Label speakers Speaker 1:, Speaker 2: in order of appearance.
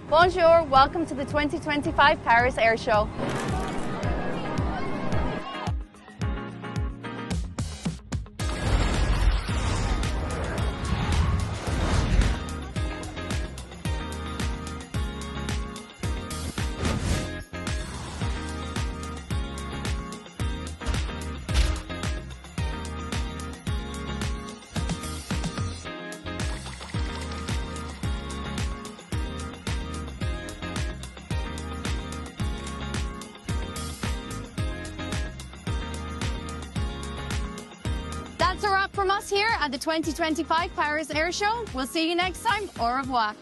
Speaker 1: Bonjour, welcome to the 2025 Paris Airshow. That's a wrap from us here at the 2025 Paris Airshow. We'll see you next time. Au revoir.